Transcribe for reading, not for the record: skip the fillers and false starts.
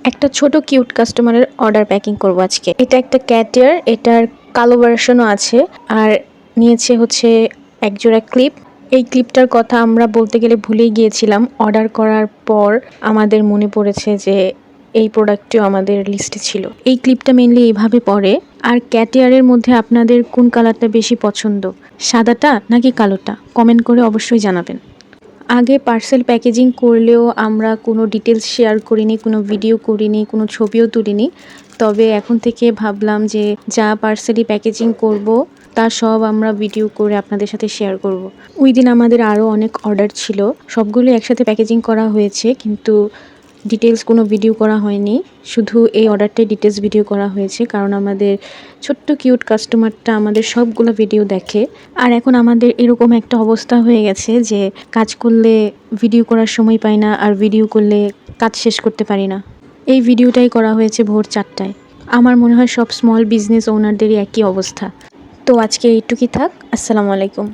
একটা ছোট কিউট কাস্টমারের অর্ডার প্যাকিং করব আজকে। এটা একটা ক্যাটিয়ার, এটার কালো ভার্সনও আছে। আর নিয়েছে হচ্ছে একজোড়া ক্লিপ। এই ক্লিপটার কথা আমরা বলতে গেলে ভুলেই গিয়েছিলাম। অর্ডার করার পর আমাদের মনে পড়েছে যে এই প্রোডাক্টটিও আমাদের লিস্টে ছিল। এই ক্লিপটা মেনলি এইভাবে পড়ে। আর ক্যাটিয়ারের মধ্যে আপনাদের কোন কালারটা বেশি পছন্দ, সাদাটা নাকি কালোটা? কমেন্ট করে অবশ্যই জানাবেন। আগে পার্সেল প্যাকেজিং করলেও আমরা কোনো ডিটেলস শেয়ার করিনি, কোনো ভিডিও করিনি, কোনো ছবিও তুলিনি। তবে এখন থেকে ভাবলাম যে যা পার্সেলই প্যাকেজিং করব তা সব আমরা ভিডিও করে আপনাদের সাথে শেয়ার করব। ওই দিন আমাদের আরও অনেক অর্ডার ছিল, সবগুলো একসাথে প্যাকেজিং করা হয়েছে, কিন্তু ডিটেলস কোনো ভিডিও করা হয়নি। শুধু এই অর্ডারটাই ডিটেলস ভিডিও করা হয়েছে, কারণ আমাদের ছোট্ট কিউট কাস্টমারটা আমাদের সবগুলো ভিডিও দেখে। আর এখন আমাদের এরকম একটা অবস্থা হয়ে গেছে যে কাজ করলে ভিডিও করার সময় পাই না, আর ভিডিও করলে কাজ শেষ করতে পারি না। এই ভিডিওটাই করা হয়েছে ভোর 4টায়। আমার মনে হয় সব স্মল বিজনেস ওনারদেরই একই অবস্থা। তো আজকে এইটুকুই থাক। আসসালামু আলাইকুম।